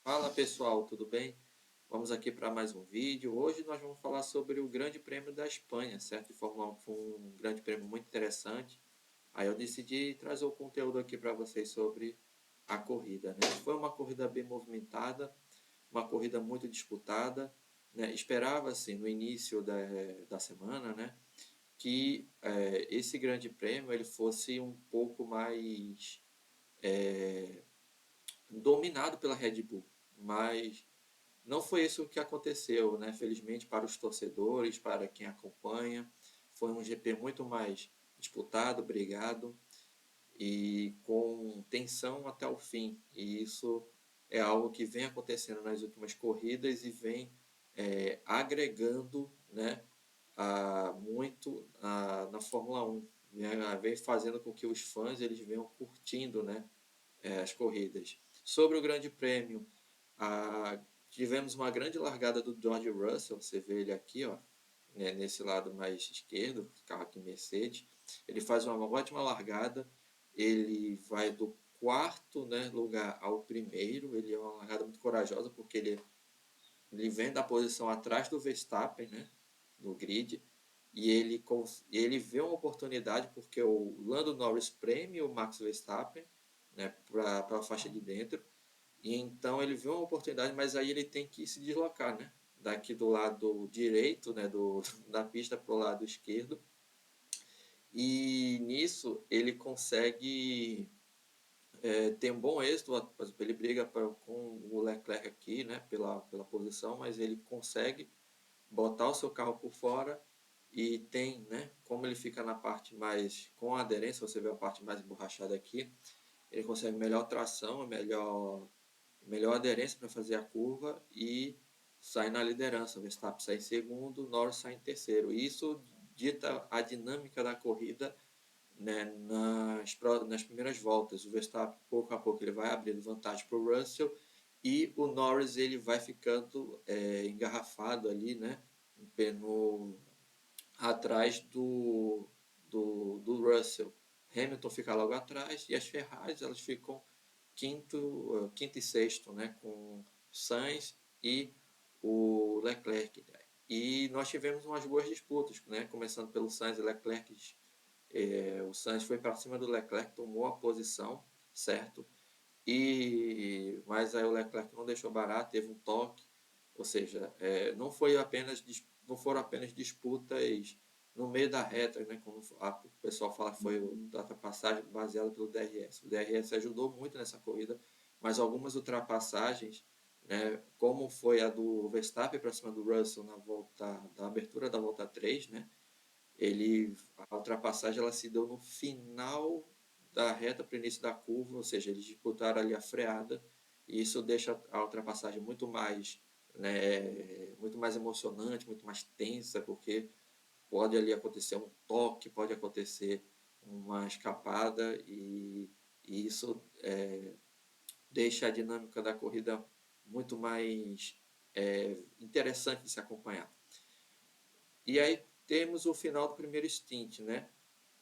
Fala pessoal, tudo bem? Vamos aqui para mais um vídeo. Hoje nós vamos falar sobre o Grande Prêmio da Espanha, certo? De Fórmula 1, que foi um grande prêmio muito interessante. Aí eu decidi trazer o conteúdo aqui para vocês sobre a corrida, né? Foi uma corrida bem movimentada, uma corrida muito disputada, né? Esperava-se no início da semana, né, que esse Grande Prêmio ele fosse um pouco mais dominado pela Red Bull, mas não foi isso que aconteceu, né? Felizmente para os torcedores, para quem acompanha, foi um GP muito mais disputado, brigado e com tensão até o fim. E isso é algo que vem acontecendo nas últimas corridas e vem agregando, né, na Fórmula 1. Vem fazendo com que os fãs eles venham curtindo, né, as corridas. Sobre o Grande Prêmio, a, tivemos uma grande largada do George Russell, você vê ele aqui, ó, né, nesse lado mais esquerdo, carro aqui Mercedes. Ele faz uma ótima largada, ele vai do quarto, né, lugar ao primeiro, ele é uma largada muito corajosa, porque ele vem da posição atrás do Verstappen, né, no grid, e ele vê uma oportunidade porque o Lando Norris preme o Max Verstappen, né, para a faixa de dentro, e então ele vê uma oportunidade, mas aí ele tem que se deslocar, né, daqui do lado direito, né, da pista para o lado esquerdo, e nisso ele consegue tem um bom êxito, ele briga com o Leclerc aqui, né, pela posição, mas ele consegue botar o seu carro por fora e tem, né, como ele fica na parte mais com a aderência, você vê a parte mais emborrachada aqui, ele consegue melhor tração, melhor aderência para fazer a curva e sai na liderança. O Verstappen sai em segundo, Norris sai em terceiro. Isso dita a dinâmica da corrida, né, nas primeiras voltas. O Verstappen, pouco a pouco, ele vai abrindo vantagem para o Russell e o Norris ele vai ficando engarrafado ali, né, no, atrás do Russell. Hamilton fica logo atrás e as Ferraris elas ficam quinto e sexto, né, com Sainz e o Leclerc. E nós tivemos umas boas disputas, né, começando pelo Sainz e Leclerc. O Sainz foi para cima do Leclerc, tomou a posição, certo? Mas aí o Leclerc não deixou barato, teve um toque, ou seja, não foram apenas disputas no meio da reta, né, como o pessoal fala que foi a ultrapassagem baseada pelo DRS. O DRS ajudou muito nessa corrida, mas algumas ultrapassagens, né, como foi a do Verstappen para cima do Russell na volta da abertura da volta 3, né, a ultrapassagem ela se deu no final da reta para o início da curva, ou seja, eles disputaram ali a freada, e isso deixa a ultrapassagem muito mais, né, muito mais emocionante, muito mais tensa, porque pode ali acontecer um toque, pode acontecer uma escapada, e isso deixa a dinâmica da corrida muito mais interessante de se acompanhar. E aí temos o final do primeiro stint, né?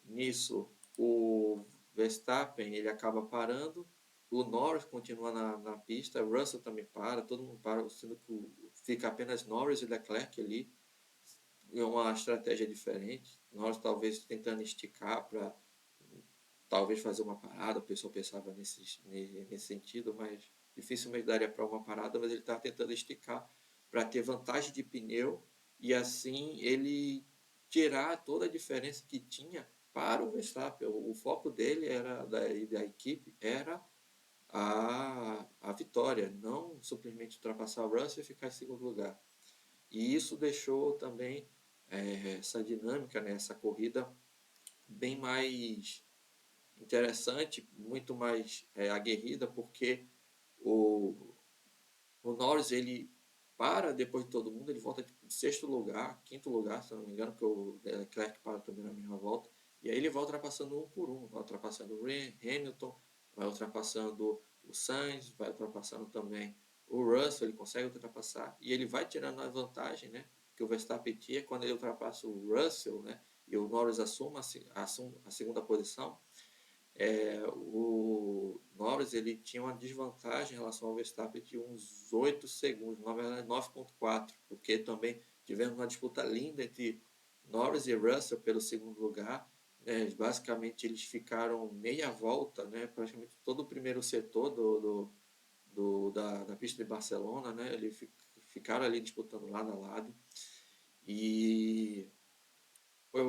Nisso, o Verstappen ele acaba parando, o Norris continua na pista, o Russell também para, todo mundo para, sendo que fica apenas Norris e Leclerc ali, é uma estratégia diferente. Norris talvez tentando esticar para talvez fazer uma parada, o pessoal pensava nesse sentido, mas dificilmente daria para uma parada, mas ele estava tentando esticar para ter vantagem de pneu e assim ele tirar toda a diferença que tinha para o Verstappen. O foco dele era da equipe era a vitória, não simplesmente ultrapassar o Russell e ficar em segundo lugar. E isso deixou também essa dinâmica, né, essa corrida bem mais interessante, muito mais aguerrida, porque o, o Norris ele para depois de todo mundo, ele volta tipo, de sexto lugar, quinto lugar, se não me engano, porque o Leclerc para também na mesma volta, e aí ele vai ultrapassando um por um, vai ultrapassando o Hamilton, vai ultrapassando o Sainz, vai ultrapassando também o Russell, ele consegue ultrapassar, e ele vai tirando a vantagem, né, que o Verstappen tinha quando ele ultrapassa o Russell, né, e o Norris assume a segunda posição, o Norris ele tinha uma desvantagem em relação ao Verstappen de uns 8 segundos, na verdade 9,4, porque também tivemos uma disputa linda entre Norris e Russell pelo segundo lugar. Né? Basicamente eles ficaram meia volta, né? Praticamente todo o primeiro setor da pista de Barcelona, né? Eles ficaram ali disputando lado a lado. E foi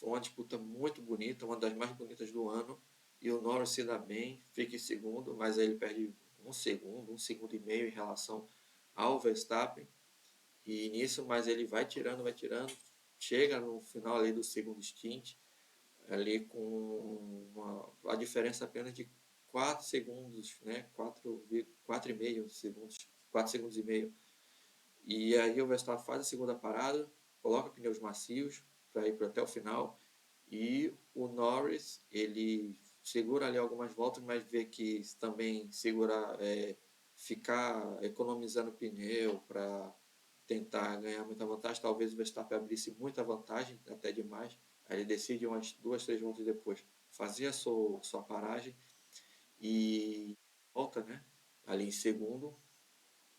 uma disputa muito bonita, uma das mais bonitas do ano. E o Norris se dá bem, fica em segundo, mas aí ele perde um segundo e meio em relação ao Verstappen. E nisso, mas ele vai tirando, chega no final ali do segundo stint, ali com a diferença apenas de 4 segundos, né? 4,5 segundos, 4 segundos e meio. E aí o Verstappen faz a segunda parada, coloca pneus macios para ir até o final. E o Norris, ele segura ali algumas voltas, mas vê que também segura, ficar economizando pneu para tentar ganhar muita vantagem. Talvez o Verstappen abrisse muita vantagem, até demais. Aí ele decide umas 2, 3 voltas depois fazer a sua paragem e volta, né? Ali em segundo,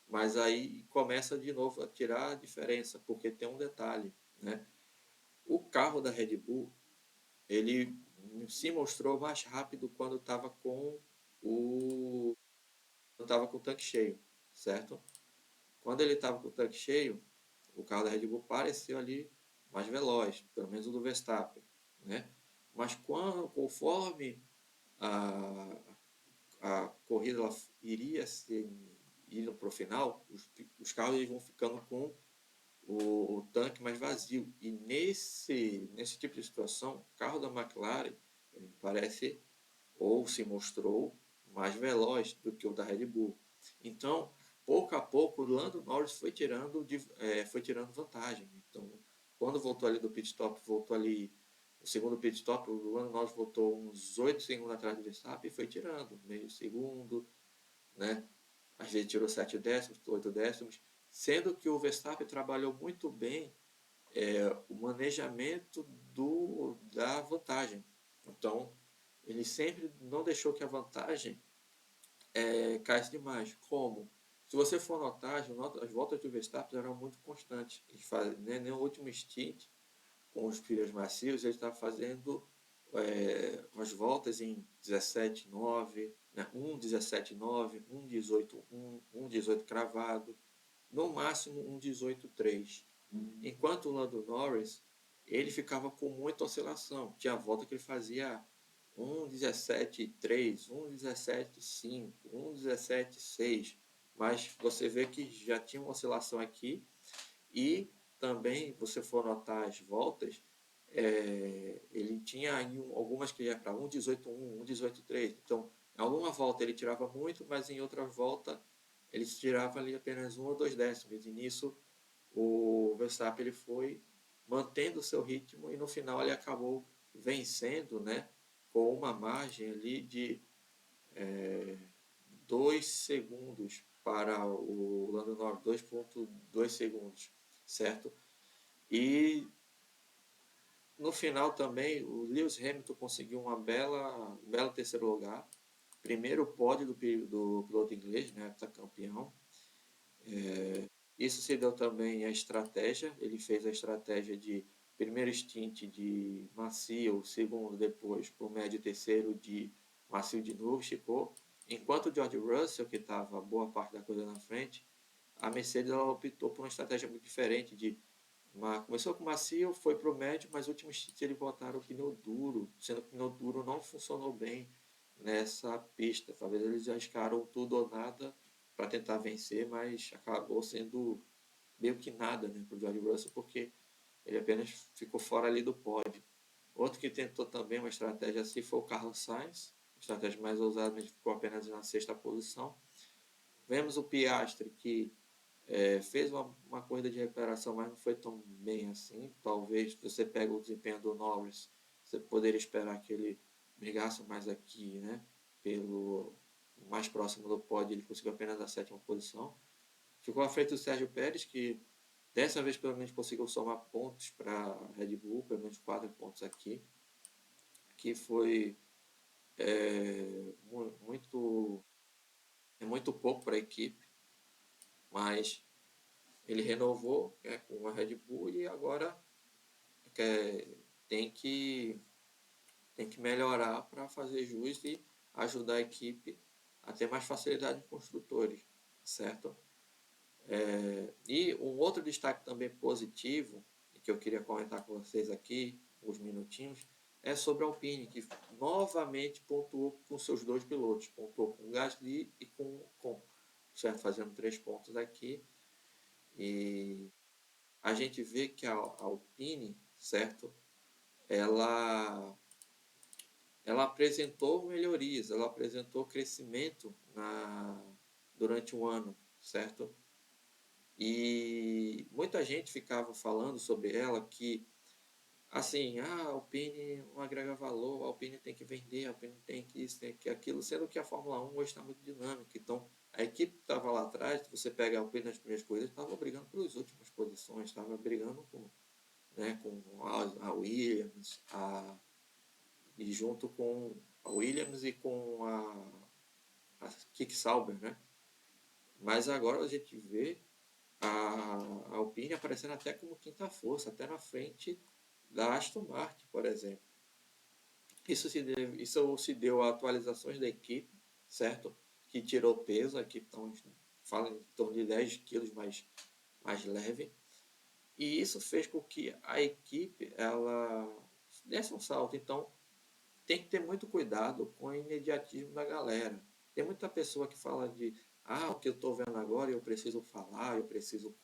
mas aí começa de novo a tirar a diferença, porque tem um detalhe, né? O carro da Red Bull, ele se mostrou mais rápido quando estava com o tanque cheio, certo? Quando ele estava com o tanque cheio, o carro da Red Bull pareceu ali mais veloz, pelo menos o do Verstappen, né? Mas conforme a, a corrida ela iria ser indo para o final, os carros vão ficando com o tanque mais vazio. E nesse tipo de situação, o carro da McLaren parece ou se mostrou mais veloz do que o da Red Bull. Então, pouco a pouco, o Lando Norris foi tirando vantagem. Então, quando voltou ali do pit stop, voltou ali o segundo pit stop, o Lando Norris voltou uns 8 segundos atrás do Verstappen e foi tirando meio segundo, né? Às vezes tirou 7 décimos, 8 décimos, sendo que o Verstappen trabalhou muito bem o manejamento da vantagem. Então, ele sempre não deixou que a vantagem caísse demais. Como? Se você for notar, as voltas do Verstappen eram muito constantes. Né, no último stint, com os pneus macios, ele estava fazendo as voltas em 17,9, né, 1,17,9, 1,18,1, 1,18 cravado, no máximo 1,18,3. Enquanto o Lando Norris, ele ficava com muita oscilação. Tinha volta que ele fazia 1,17,3, 1,17,5, 1,17,6. Mas você vê que já tinha uma oscilação aqui. E também, você for notar as voltas, ele tinha algumas que ia para 1,18,1, 1,18,3. Então, em alguma volta ele tirava muito, mas em outra volta ele tirava ali apenas 1 ou 2 décimos. E nisso o Verstappen ele foi mantendo o seu ritmo e no final ele acabou vencendo, né, com uma margem ali de 2 segundos para o Lando Norris, 2,2 segundos, certo? E no final também o Lewis Hamilton conseguiu um belo terceiro lugar, primeiro pódio do piloto inglês, né, campeão. Isso se deu também a estratégia, ele fez a estratégia de primeiro stint de macio, segundo depois para o médio terceiro de macio de novo, esticou. Enquanto o George Russell, que estava boa parte da coisa na frente, a Mercedes ela optou por uma estratégia muito diferente começou com macio, foi para o médio, mas no último stint eles botaram o pneu duro, sendo que o pneu duro não funcionou bem nessa pista. Talvez eles arriscaram tudo ou nada para tentar vencer, mas acabou sendo meio que nada, né, para o George Russell, porque ele apenas ficou fora ali do pódio. Outro que tentou também uma estratégia assim foi o Carlos Sainz, estratégia mais ousada, mas ficou apenas na sexta posição. Vemos o Piastri, que fez uma corrida de recuperação, mas não foi tão bem assim. Talvez, se você pega o desempenho do Norris, você poderia esperar que ele brigasse mais aqui, né, pelo mais próximo do pódio, ele conseguiu apenas a sétima posição. Ficou à frente do Sérgio Pérez, que dessa vez pelo menos conseguiu somar pontos para a Red Bull, pelo menos 4 pontos aqui, que foi muito muito pouco para a equipe, mas ele renovou, né, com a Red Bull e agora quer, tem que tem que melhorar para fazer jus e ajudar a equipe a ter mais facilidade em construtores, certo? E um outro destaque também positivo, que eu queria comentar com vocês aqui, uns minutinhos, é sobre a Alpine, que novamente pontuou com seus dois pilotos, pontuou com o Gasly e com o Ocon, certo? Fazendo 3 pontos aqui. E a gente vê que a Alpine, certo? Ela ela apresentou melhorias, ela apresentou crescimento durante um ano, certo? E muita gente ficava falando sobre ela que, assim, a Alpine não agrega valor, a Alpine tem que vender, a Alpine tem que isso, tem que aquilo, sendo que a Fórmula 1 hoje está muito dinâmica. Então, a equipe que estava lá atrás, você pega a Alpine nas primeiras corridas, estava brigando pelas últimas posições, estava brigando com, né, com a Williams, e junto com a Williams e com a Kick Sauber, né? Mas agora a gente vê a Alpine aparecendo até como quinta força, até na frente da Aston Martin, por exemplo. Isso se deu a atualizações da equipe, certo? Que tirou peso, a equipe fala em torno de 10 quilos mais leve. E isso fez com que a equipe ela desse um salto. Então, tem que ter muito cuidado com o imediatismo da galera. Tem muita pessoa que fala de o que eu estou vendo agora eu preciso falar, eu preciso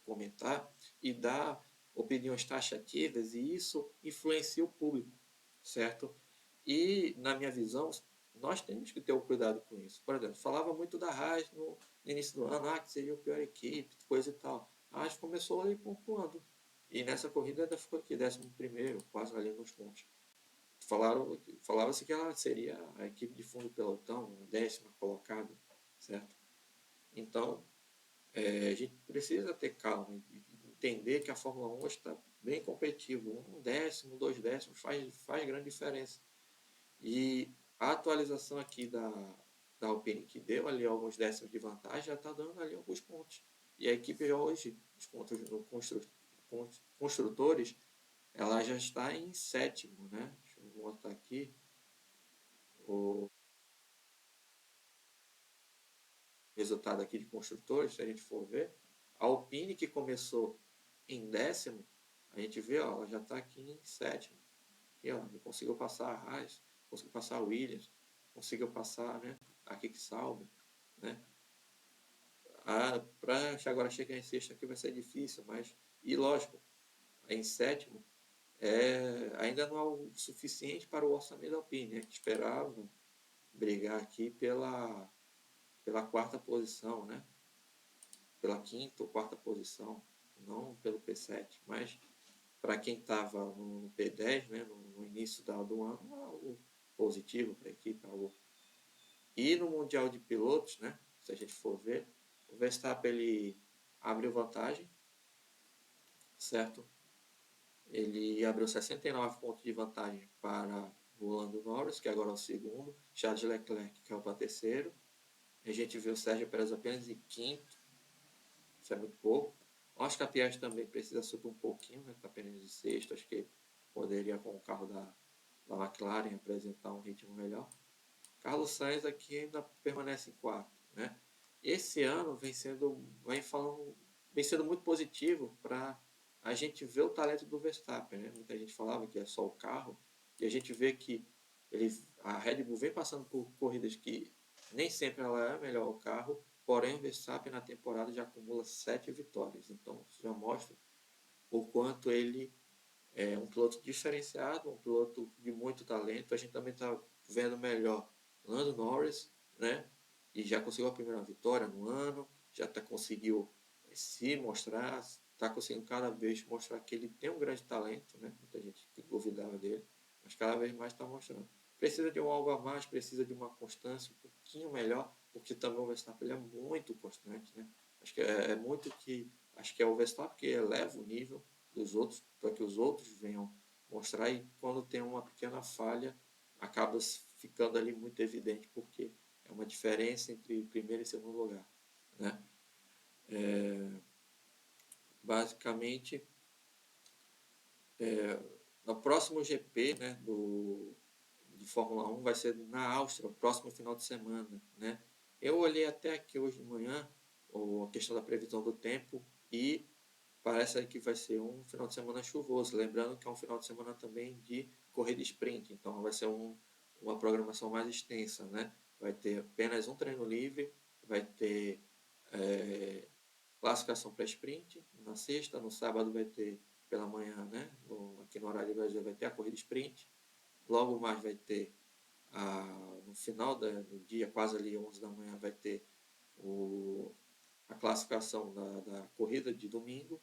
comentar e dar opiniões taxativas e isso influencia o público, certo? E, na minha visão, nós temos que ter um cuidado com isso. Por exemplo, falava muito da Haas no início do ano, que seria a pior equipe, coisa e tal. A Haas começou ali pontuando. E nessa corrida ainda ficou aqui, 11º, quase ali nos pontos. Falava-se que ela seria a equipe de fundo do pelotão, a 10ª colocada, certo? Então, a gente precisa ter calma e entender que a Fórmula 1 está bem competitiva. 1 décimo, 2 décimos faz grande diferença. E a atualização aqui da Alpine, que deu ali alguns décimos de vantagem, já está dando ali alguns pontos. E a equipe hoje, os pontos no construtores, ela já está em 7º, né? Deixa eu botar aqui o resultado aqui de construtores, se a gente for ver. A Alpine, que começou em 10º, a gente vê, ó, ela já está aqui em 7º. Aqui, ó, conseguiu passar a Haas, conseguiu passar a Williams, conseguiu passar, né, a Kick Sauber, né? Para agora chegar em sexto aqui vai ser difícil, mas, e lógico, em 7º, ainda não é o suficiente para o orçamento da Alpine, né, que esperava brigar aqui pela quarta posição, né? Pela quinta ou quarta posição, não pelo P7, mas para quem estava no P10, né, no início do ano, algo positivo para a equipe. E no Mundial de Pilotos, né, se a gente for ver, o Verstappen ele abriu vantagem, certo? Ele abriu 69 pontos de vantagem para o Lando Norris, que agora é o segundo, Charles Leclerc, que é o terceiro. A gente viu o Sérgio Pérez apenas em quinto, isso é muito pouco. Oscar Piastri também precisa subir um pouquinho, né? Está apenas em sexto, acho que poderia com o carro da McLaren apresentar um ritmo melhor. Carlos Sainz aqui ainda permanece em quarto, né? Esse ano vem sendo muito positivo para a gente ver o talento do Verstappen, né? Muita gente falava que é só o carro e a gente vê que a Red Bull vem passando por corridas que nem sempre ela é melhor o carro, porém o Verstappen na temporada já acumula 7 vitórias, então isso já mostra o quanto ele é um piloto diferenciado, um piloto de muito talento. A gente também está vendo melhor Lando Norris, né? E já conseguiu a primeira vitória no ano, conseguiu se mostrar, está conseguindo cada vez mostrar que ele tem um grande talento, né? Muita gente que duvidava dele, mas cada vez mais está mostrando. Precisa de um algo a mais, precisa de uma constância um pouquinho melhor, porque também o Verstappen é muito constante, né? Acho que acho que é o Verstappen que eleva o nível dos outros, para que os outros venham mostrar, e quando tem uma pequena falha, acaba ficando ali muito evidente, porque é uma diferença entre primeiro e segundo lugar, né? Basicamente, no próximo GP, né, de Fórmula 1 vai ser na Áustria, o próximo final de semana, né? Eu olhei até aqui hoje de manhã a questão da previsão do tempo e parece que vai ser um final de semana chuvoso. Lembrando que é um final de semana também de corrida sprint, então vai ser uma programação mais extensa, né? Vai ter apenas um treino livre, vai ter classificação para sprint na sexta, no sábado vai ter pela manhã, né? Aqui no horário do Brasil vai ter a corrida sprint, logo mais vai ter no final do dia, quase ali 11 da manhã, vai ter a classificação da corrida de domingo.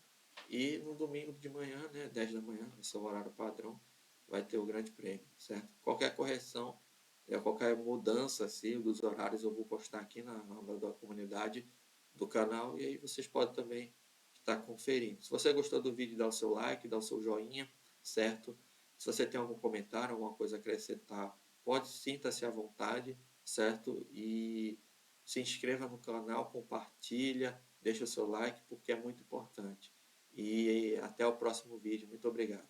E no domingo de manhã, né, 10 da manhã, esse é o horário padrão, vai ter o grande prêmio, certo? Qualquer correção, qualquer mudança assim, dos horários eu vou postar aqui na aba da comunidade do canal e aí vocês podem também estar conferindo. Se você gostou do vídeo, dá o seu like, dá o seu joinha, certo? Se você tem algum comentário, alguma coisa a acrescentar, pode, sinta-se à vontade, certo? E se inscreva no canal, compartilha, deixa o seu like, porque é muito importante. E até o próximo vídeo. Muito obrigado.